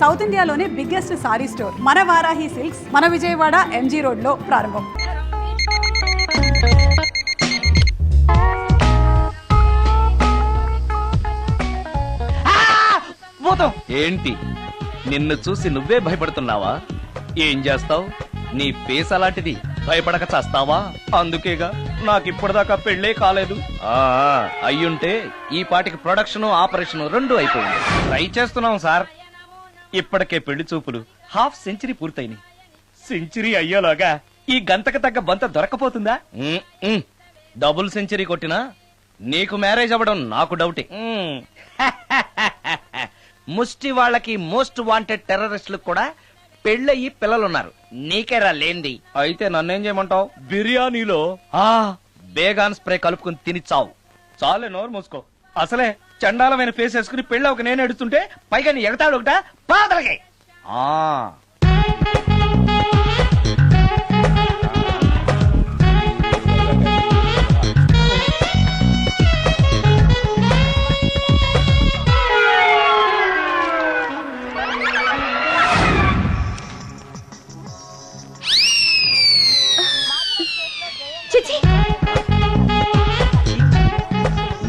South ఇండియాలోనే biggest sorry store మన Varahi silks మన విజయవాడ ఎంజీ రోడ్ లో ప్రారంభం. ఏంటి నిన్ను చూసి నువ్వే భయపడుతున్నావా? ఏం చేస్తావు? నీ ఫేస్ అలాంటిది, భయపడక చేస్తావా? అందుకేగా నాకిప్పటిదాకా పెళ్లే కాలేదు. అయ్యుంటే ఈ పాటికి ప్రొడక్షన్ ఆపరేషన్ రెండు అయిపోయింది. ట్రై చేస్తున్నాం సార్. ఇప్పటికే పెళ్లి చూపులు హాఫ్ సెంచరీ పూర్తయినాయి. సెంచరీ అయ్యేలాగా ఈ గంతకు తగ్గ బంత దొరకపోతుందా? డబుల్ సెంచరీ కొట్టినా నీకు మ్యారేజ్ అవ్వడం నాకు డౌటే. ముష్టి వాళ్ళకి మోస్ట్ వాంటెడ్ టెర్రరిస్టులకు కూడా పెళ్ళయి పిల్లలున్నారు. నీకేరా లేంది. అయితే నన్నేం చేయమంటావు? బిర్యానీలో బేగాన్ స్ప్రే కలుపుకుని తిని చావు. చాలే, నోరు మూసుకో. అసలే చండాలమైన ఫేస్ వేసుకుని పెళ్ళి ఒక నేను ఎడుతుంటే పైగా నీ ఎగతాడు ఒకట పాదలకే.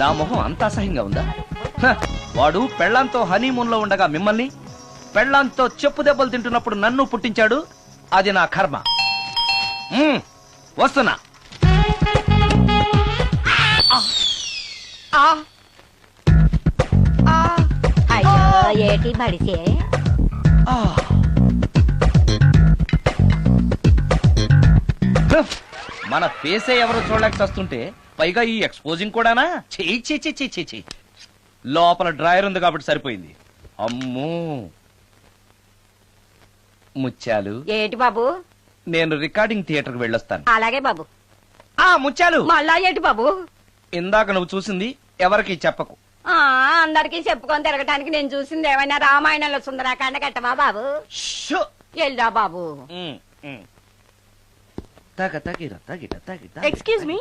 నా మొహం అంత అసహ్యంగా ఉందా? వాడు పెళ్లాంతో హనీమూన్ లో ఉండగా మిమ్మల్ని, పెళ్లాంతో చెప్పు దెబ్బలు తింటున్నప్పుడు నన్ను పుట్టించాడు. అది నా కర్మ. వస్తున్నా. ఏటి మడిసే మన ఫేసే ఎవరో చూడలేక వస్తుంటే పైగా ఈ ఎక్స్పోజింగ్ కూడానా? చెయ్యి. లోపల డ్రాయర్ ఉంది కాబట్టి సరిపోయింది. అమ్మో ముత్యాలు. ఏటి బాబు? నేను రికార్డింగ్ థియేటర్ కి వెళ్ళొస్తాను. అలాగే బాబు. ముత్యాలు, మళ్ళా ఏటి బాబు? ఇందాక నువ్వు చూసింది ఎవరికి చెప్పకు. అందరికి చెప్పుకొని తిరగటానికి నేను చూసింది ఏమైనా రామాయణంలో సుందరాకాండ కట్టవా బాబు? ఎల్దా బాబు. Excuse me.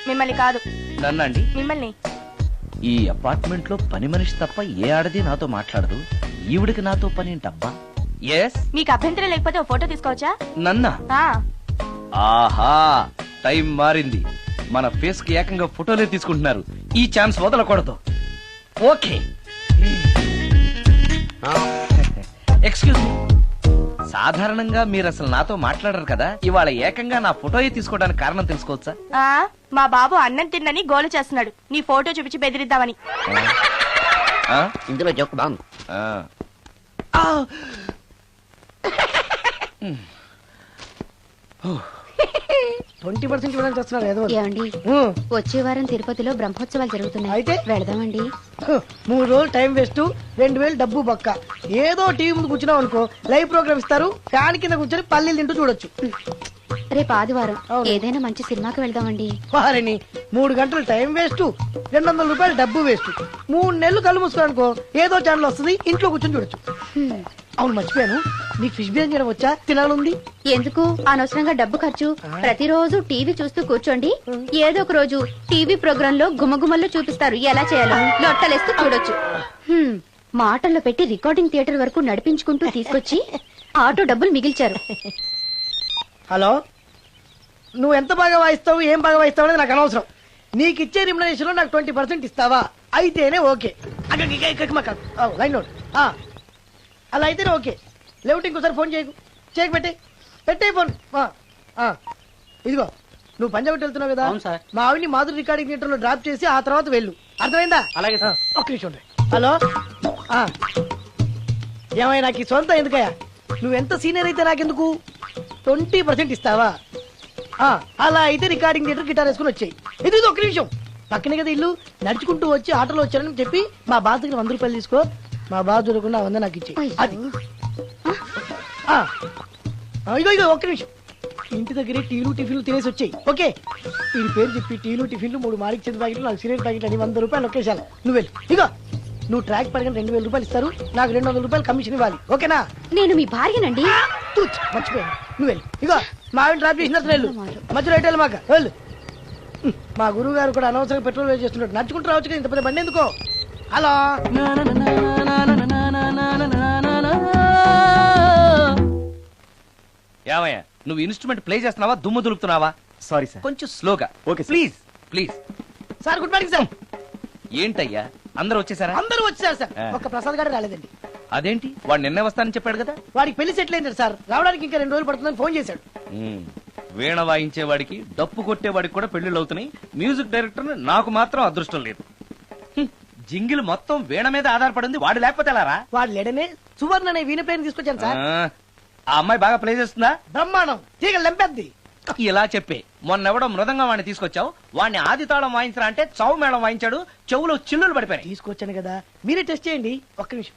మిమ్మల్ని కాదు. నన్నండి. మిమ్మల్ని. ఈ అపార్ట్మెంట్ లో పని మనిషి తప్ప ఏ ఆడది నాతో మాట్లాడదు. ఈవిడికి నాతో పని ఏంటబ్బా? ఎస్. మీకు అభ్యంతరం లేకపోతే ఓ ఫోటో తీసుకోవచ్చా? నన్నా? ఆహా, టైం మారింది. మన ఫేస్ కి ఏకంగా ఫోటోలే తీసుకుంటున్నారు. ఈ ఛాన్స్ వదలకూడదు. ఓకే. Excuse me. సాధారణంగా మీరు అసలు నాతో మాట్లాడరు కదా, ఇవాళ ఏకంగా నా ఫోటోయే తీసుకోవడానికి కారణం తెలుసుకోవచ్చా? మా బాబు అన్నం తిన్నని గోలు చేస్తున్నాడు. నీ ఫోటో చూపించి బెదిరిద్దామని. ఇందులో జోక్ బాగుంది. 20% ఇవ్వడానికి వస్తున్నారు ఏదో. ఏమండి, వచ్చే వారం తిరుపతిలో బ్రహ్మోత్సవాలు జరుగుతున్నాయి. అయితే వెళదామండి. 3 రోజులు టైం వేస్ట్, 2000 డబ్బు బొక్క. ఏదో టీవీ ముందు కూర్చున్నావు అనుకో, లైవ్ ప్రోగ్రామ్ ఇస్తారు. ఫ్యాన్ కింద కూర్చొని పల్లీలు తింటూ చూడొచ్చు. రేపు ఆదివారం ఏదైనా మంచి సినిమాకి వెళ్దామండి. వారిని 3 గంటలు టైం వేస్ట్, 200 రూపాయలు డబ్బు వేస్ట్. 3 నెలలు కళ్ళు మూసుకోనుకో, ఏదో ఛానల్ వస్తుంది, ఇంట్లో కూర్చొని చూడొచ్చు. అవును, మర్చిపోయాను, నీకు ఫిష్ బిర్యానీ చేయడం వచ్చా? తినాలుంది. ఎందుకు అనవసరంగా డబ్బు ఖర్చు? ప్రతిరోజు టీవీ చూస్తూ కూర్చోండి. ఏదో ఒక రోజు టీవీ ప్రోగ్రామ్ లో గుమగుమల్లో చూపిస్తారు ఎలా చేయాలో. లొట్టలేస్తూ చూడొచ్చు. మాటల్లో పెట్టి రికార్డింగ్ థియేటర్ వరకు నడిపించుకుంటూ తీసుకొచ్చి ఆటో డబ్బులు మిగిల్చారు. హలో, నువ్వు ఎంత బాగా వాయిస్తావు, ఏం బాగా వాయిస్తావు అనేది నాకు అనవసరం. నీకు ఇచ్చే రిమ్యునరేషన్ లో నాకు 20% ఇస్తావా? అయితేనే ఓకే. Line note. అలా అయితేనే ఓకే. లేవుటి ఇంకోసారి ఫోన్ చేయకు పెట్టే ఫోన్. ఇదిగో, నువ్వు పంజాబ్ వెళ్తున్నావు కదా, మా ఆవిడ్ని మాధురి రికార్డింగ్ థియేటర్ లో డ్రాప్ చేసి ఆ తర్వాత వెళ్ళు. అర్థమైందా? అలాగే. ఒక్క నిమిషం. హలో, ఏమైనా నాకు ఈ సొంత ఎందుకయ్యా? నువ్వెంత సీనియర్ అయితే నాకెందుకు? 20% ఇస్తావా? అలా అయితే రికార్డింగ్ థియేటర్ గిటార్ వేసుకుని వచ్చాయి. ఇది ఒక్క నిమిషం. పక్కనే కదా ఇల్లు. నడుచుకుంటూ వచ్చి ఆటోలో వచ్చారని చెప్పి మా బాస్ దగ్గర 100 రూపాయలు తీసుకో. మా బాస్ దొరకకుండా 100 నాకు ఇచ్చి. ఇగో ఒక్క నిమిషం. ఇంటి దగ్గరే టీలు టిఫిన్లు తినేసి వచ్చాయి. ఓకే, వీడి పేరు చెప్పి టీలు టిఫిన్లు 3 మారికి చెంది ప్యాకెట్లు, 4 సిగరెట్ ప్యాకెట్లు అని 100 రూపాయలు ఒకేసారి. నువ్వు వెళ్ళు. ఇగో, నువ్వు ట్రాక్ పడగానే 2000 రూపాయలు ఇస్తారు. నాకు 200 రూపాయలు కమిషన్ ఇవ్వాలి. ఓకేనా? నేను మీ భార్యనండి. మర్చిపోయాను. నువ్వు వెళ్ళు. ఇగో, మా ఆవిడ డ్రాప్ చేసిన వెళ్ళు. మధ్యలో ఎటు వెళ్ళమాక, వెళ్ళు. మా గురువు గారు కూడా అనవసరంగా పెట్రోల్ వేస్ట్ చేస్తున్నాడు. నడుచుకుంటూ రావచ్చు కదా, ఇంత పెద్ద బండి ఎందుకో. హలో. నువ్వు ఇన్స్ట్రుమెంట్ ప్లే చేస్తున్నావా దుమ్ము దులుపుతున్నావా? Sorry sir. కొంచెం స్లోగా. Okay sir. Please please. Sir good morning sir. ఏంటయ్యా అందరూ వచ్చేసారా? అందరూ వచ్చారు సార్, ఆ. ఒక్క ప్రసాద్ గారు రాలేదండి. అదేంటి వాడు నిన్నే వస్తానని చెప్పాడు కదా. వాడికి పెళ్లి సెటిల్ అయింది సార్, రావడానికి ఇంకా 2 రోజులు పడుతుందని ఫోన్ చేశాడు. వీణ వాయించేవాడికి డప్పు కొట్టేవాడికి కూడా పెళ్లిళ్ళు అవుతున్నాయి. మ్యూజిక్ డైరెక్టర్ నాకు మాత్రం అదృష్టం లేదు. జింగిల్ మొత్తం వీణ మీద ఆధారపడింది, వాడు లేకపోతే ఎలారా? వాడు లేడనే సువర్ణ అనే వీణ ప్లేయర్ తీసుకొచ్చాను సార్. ఆ అమ్మాయి బాగా ప్లే చేస్తుందా? బ్రహ్మాండం, తీగ లెంపెద్ది. ఇలా చెప్పే మొన్నెవడో మృదంగా వాడిని తీసుకొచ్చావు, వాడిని ఆది తాళం వాయించరా అంటే చౌ మేళం వాయించాడు, చెవులో చిల్లులు పడిపోయాయి. తీసుకొచ్చాను కదా, మీరే టెస్ట్ చేయండి. ఒక్క నిమిషం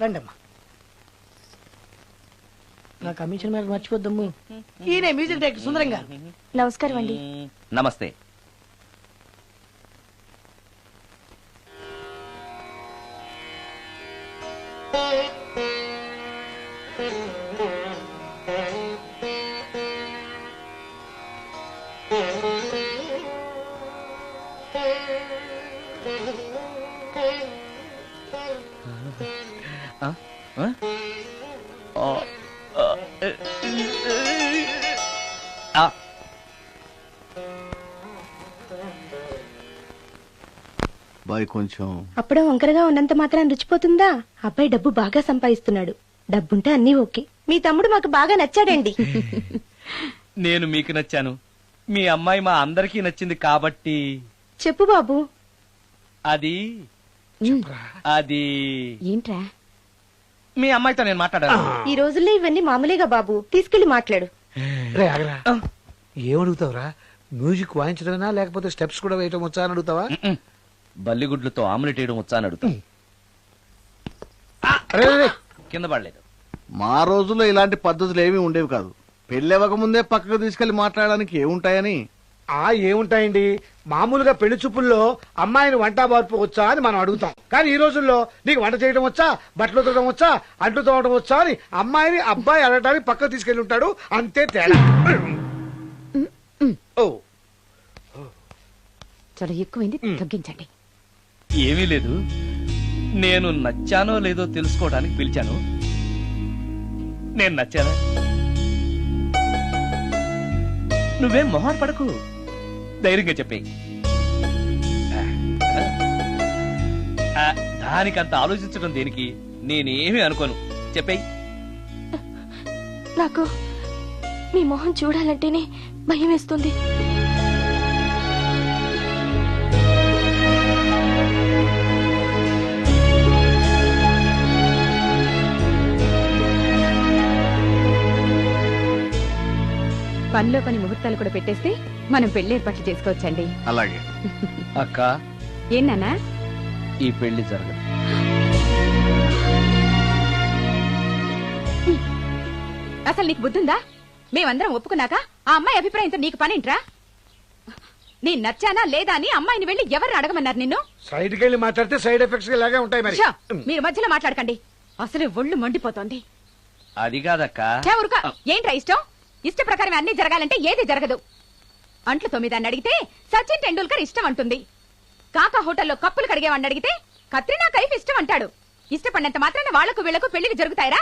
రండమ్మా. నా కమిషన్ మీద మర్చిపోద్దమ్ము. ఈయనే మ్యూజిక్ డైరెక్టర్ సుందరం గారు. నమస్కారం అండి. నమస్తే. బాయ్ కొంచెం అప్పుడే వంకరగా ఉన్నంత మాత్రం రుచిపోతుందా? అబ్బాయి డబ్బు బాగా సంపాదిస్తున్నాడు. డబ్బుంటే అన్నీ ఓకే. మీ తమ్ముడు మాకు బాగా నచ్చాడండి. నేను మీకు నచ్చాను, మీ అమ్మాయి మా అందరికీ నచ్చింది కాబట్టి. చెప్పు బాబు. అది అది ఏంట్రా? మీ అమ్మాయితో నేను మాట్లాడాను. ఈ రోజుల్లో ఇవన్నీ మామూలేగా బాబు, తీసుకెళ్లి మాట్లాడు. రే ఆగరా, ఏమడుగుతావురా? మ్యూజిక్ వాయించడమేనా లేకపోతే స్టెప్స్ కూడా వేయటం వచ్చా అని అడుగుతావా? బల్లిగుడ్లతో ఆమ్లెట్ వేయడం వచ్చా అని అడుగుతా. అరే రే, కింద పడలేదు. మా రోజుల్లో ఇలాంటి పద్ధతులు ఏమీ ఉండేవి కాదు. పెళ్ళవక ముందే పక్కకు తీసుకెళ్లి మాట్లాడడానికి ఏముంటాయని. ఏముంటాయండి, మామూలుగా పెళ్లి చూపుల్లో అమ్మాయిని వంట బార్పు వచ్చా అని మనం అడుగుతాం. కానీ ఈ రోజుల్లో నీకు వంట చేయడం వచ్చా, బట్టలు ఉతకడం వచ్చా, అంట్లు తోమడం వచ్చా అని అమ్మాయిని అబ్బాయి అడగడానికి పక్కకు తీసుకెళ్లి ఉంటాడు. అంతే తేడా. ఓ చాలా ఎక్కువైంది, తగ్గించండి. ఏమీ లేదు, నేను నచ్చానో లేదో తెలుసుకోవడానికి పిలిచాను. నేను నచ్చానా? నువ్వేం మొహాన్ పడకు, ధైర్యంగా చెప్పే. దానికంత ఆలోచించడం దేనికి? నేనేమీ అనుకోను, చెప్పేయ్. నాకు మీ మొహం చూడాలంటేనే భయం వేస్తుంది. పనిలో పని ముహూర్తాలు కూడా పెట్టేస్తే మనం పెళ్లి ఏర్పాట్లు చేసుకోవచ్చండి. అలాగే అక్క, ఏనా ఈ పెళ్లి జరగదు. అసలు నీకు బుద్ధుందా? మేమందరం ఒప్పుకున్నాక ఆ అమ్మాయి అభిప్రాయంతో నీకు పనేంట్రా? నేను నచ్చానా లేదా అని అమ్మాయిని వెళ్ళి ఎవరు అడగమన్నారు నిన్ను? సైడ్కి వెళ్ళి మాట్లాడితే సైడ్ ఎఫెక్ట్స్ ఇలాగే ఉంటాయి మరి. షో, మీరు మధ్యలో మాట్లాడకండి, అసలు ఒళ్ళు మండిపోతోంది. అది కాదక్క. ఊరుక, ఏంట్రా ఇష్టం? ఇష్ట ప్రకారం అన్ని జరగాలంటే ఏది జరగదు. అంట్లు 9 అడిగితే సచిన్ టెండూల్కర్ ఇష్టం అంటుంది. కాకా హోటల్లో కప్పులు కడిగేవాడిని అడిగితే కత్రినా కైఫ్ ఇష్టం అంటాడు. ఇష్టపడినంత మాత్రాన వాళ్లకు వీళ్లకు పెళ్లికి జరుగుతాయిరా?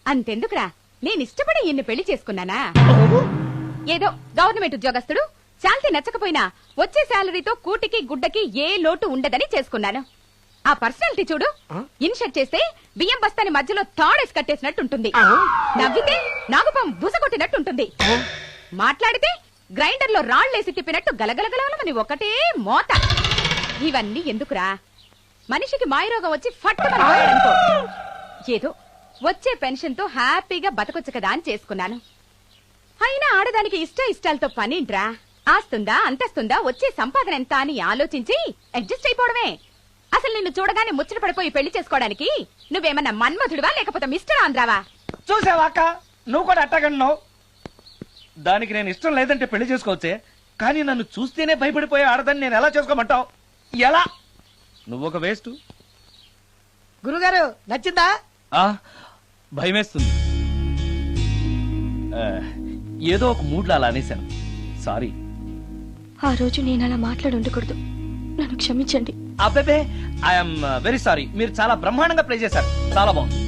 అంతెందుకురా, నేను ఇష్టపడి ఈయన్ని పెళ్లి చేసుకున్నానా? ఏదో గవర్నమెంట్ ఉద్యోగస్తుడు, శాలరీ నచ్చకపోయినా వచ్చే శాలరీతో కూటికి గుడ్డకి ఏ లోటు ఉండదని చేసుకున్నాను. ఆ పర్సనాలిటీ చూడు, ఇన్షర్ట్ చేస్తే బియ్యం బస్తాని మధ్యలో తాడేసి కట్టేసినట్టుంటుంది. నవ్వితే నాగుపం బుసగొట్టినట్టుంటుంది. మాట్లాడితే గ్రైండర్ లో రాళ్లేసి తిప్పినట్టు గలగలగలమని ఒకటే మోత. ఇవన్నీ ఎందుకురా? మనిషికి మాయరోగం వచ్చి ఫట్టుమని పోయాడనుకో, ఏదో వచ్చే పెన్షన్ తో హ్యాపీగా బతకొచ్చు కదా అని చేసుకున్నాను. అయినా ఆడదానికి ఇష్టాలతో పనింట్రా? ఆస్తుందా, అంతస్తుందా, వచ్చే సంపాదన ఎంత అని ఆలోచించి అడ్జస్ట్ అయిపోవడమే. అసలు నిన్ను చూడగానే ముచ్చట పడిపోయి పెళ్లి చేసుకోవడానికి నువ్వేమన్నా మన్మధుడివా లేకపోతే మిస్టర్ ఆంధ్రావా? చూసావా అక్క, నువ్వు కూడా అట్టగన్నావు. దానికి నేను ఇష్టం లేదంటే పెళ్లి చేసుకోవచ్చే, కానీ నన్ను చూస్తేనే భయపడిపోయే ఆడదాన్ని నేను ఎలా చేసుకోమంటావు? ఎలా? నువ్వొక వేస్ట్. గురుగారు నచ్చిందా? భయమేస్తుంది. ఏదో ఒక మూడ్లో అలా అనేశాను, సారీ. ఆ రోజు నేను అలా మాట్లాడి ఉండకూడదు, నన్ను క్షమించండి. అబ్బే, ఐఎమ్ వెరీ సారీ. మీరు చాలా బ్రహ్మాండంగా ప్లే చేశారు, చాలా బాగుంది.